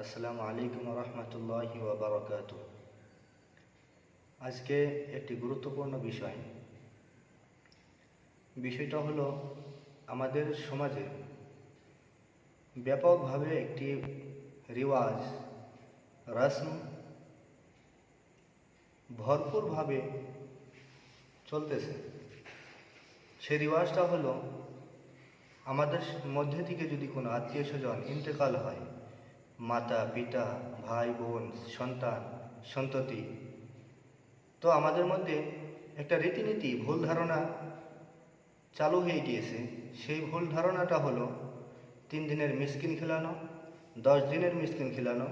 আসসালামু আলাইকুম রহমতুল্লাহি ওয়া বারাকাতুহু। আজকে একটি গুরুত্বপূর্ণ বিষয়টা হলো আমাদের সমাজে ব্যাপকভাবে একটি রিওয়াজ রসম ভরপুরভাবে চলতেছে। সেই রিওয়াজটা হলো আমাদের মধ্যে থেকে যদি কোনো আত্মীয় স্বজন ইন্তেকাল হয়, মাতা পিতা ভাই বোন সন্তান সন্ততি, তো আমাদের মধ্যে একটা রীতিনীতি ভুল ধারণা চালু হয়ে গিয়েছে। সেই ভুল ধারণাটা হলো 3 দিনের মিসকিন খিলানো, 10 দিনের মিসকিন খিলানো,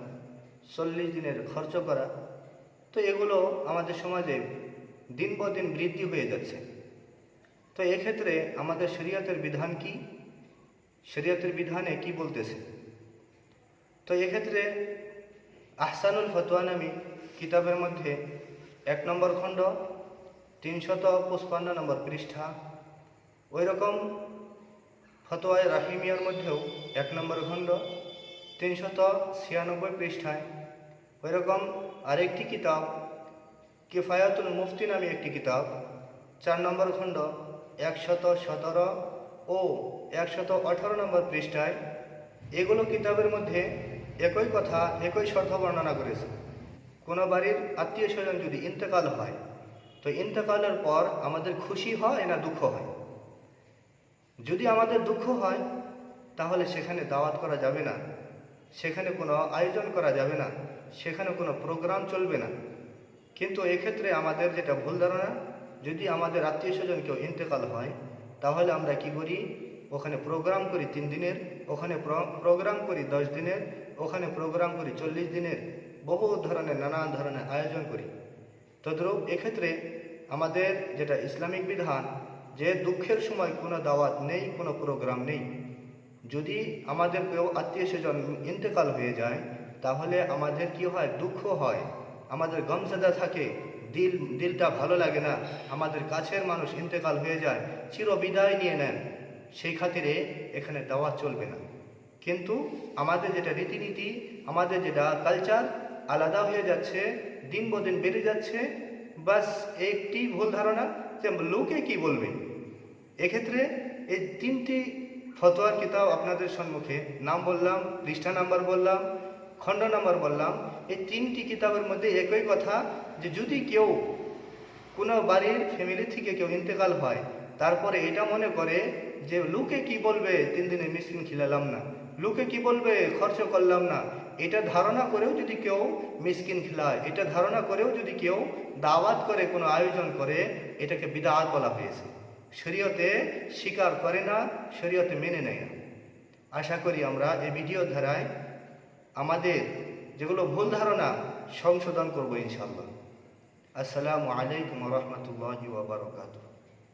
40 দিনের খরচ করা। তো এগুলো আমাদের সমাজে দিন পর দিন বৃদ্ধি হয়ে যাচ্ছে। তো এক্ষেত্রে আমাদের শরীয়তের বিধান কি, শরীয়তের বিধানে কি বলতেছে? তো এক্ষেত্রে আহসানুল ফতোয়া নামী কিতাবের মধ্যে 1 নম্বর খণ্ড 355 নম্বর পৃষ্ঠা, ওই রকম ফতোয়ায়ে রাহিমিয়ার মধ্যেও 1 নম্বর খণ্ড 396 পৃষ্ঠায়, ওই রকম আরেকটি কিতাব কিফায়াতুল মুফতি নামে একটি কিতাব 4 নম্বর খণ্ড 117 ও 118 নম্বর পৃষ্ঠায়, এগুলো কিতাবের মধ্যে একই কথা একই শর্ত বর্ণনা করেছে। কোনো বাড়ির আত্মীয় স্বজন যদি ইন্তেকাল হয়, তো ইন্তেকালের পর আমাদের খুশি হয় না দুঃখ হয়? যদি আমাদের দুঃখ হয় তাহলে সেখানে দাওয়াত করা যাবে না, সেখানে কোনো আয়োজন করা যাবে না, সেখানে কোনো প্রোগ্রাম চলবে না। কিন্তু এক্ষেত্রে আমাদের যেটা ভুল ধারণা, যদি আমাদের আত্মীয় স্বজন কেউ ইন্তেকাল হয় তাহলে আমরা কি করি? ওখানে প্রোগ্রাম করি 3 দিনের, ওখানে প্রোগ্রাম করি 10 দিনের, ওখানে প্রোগ্রাম করি 40 দিনের, বহু ধরনের নানান ধরনের আয়োজন করি। তদ্রূপ এক্ষেত্রে আমাদের যেটা ইসলামিক বিধান, যে দুঃখের সময় কোনো দাওয়াত নেই, কোনো প্রোগ্রাম নেই। যদি আমাদের কেউ আত্মীয় স্বজন ইন্তেকাল হয়ে যায় তাহলে আমাদের কি হয়? দুঃখ হয়, আমাদের গমজাদা থাকে, দিলটা ভালো লাগে না। আমাদের কাছের মানুষ ইন্তেকাল হয়ে যায়, চিরবিদায় নিয়ে নেন, সেই খাতিরে এখানে দাওয়াত চলবে না। কিন্তু আমাদের যেটা রীতিনীতি, আমাদের যেটা কালচার আলাদা হয়ে যাচ্ছে, দিন বদিন বেড়ে যাচ্ছে। বাস একটি ভুল ধারণা যে লোকে কি বলবে। এক্ষেত্রে এই 3টি ফতোয়ার কিতাব আপনাদের সম্মুখে নাম বললাম, পৃষ্ঠা নাম্বার বললাম, খণ্ড নাম্বার বললাম। এই 3টি কিতাবের মধ্যে একই কথা যে যদি কেউ কোনো বাড়ির ফ্যামিলি থেকে কেউ ইন্তেকাল হয়, তারপরে এটা মনে করে যে লোকে কি বলবে, 3 দিনে মিসকিন খিলালাম না, লোকে কি বলবে, খরচ করলাম না, এটা ধারণা করেও যদি কেউ মিসকিন খিলায়, এটা ধারণা করেও যদি কেউ দাওয়াত করে, কোনো আয়োজন করে, এটাকে বিদআত বলা হয়েছে। শরীয়তে স্বীকার করে না, শরীয়তে মেনে নেয় না। আশা করি আমরা এই ভিডিও ধারায় আমাদের যেগুলো ভুল ধারণা সংশোধন করব ইনশাআল্লাহ। আসসালামু আলাইকুম রহমতুল্লাহি ওয়া বারাকাতুহু।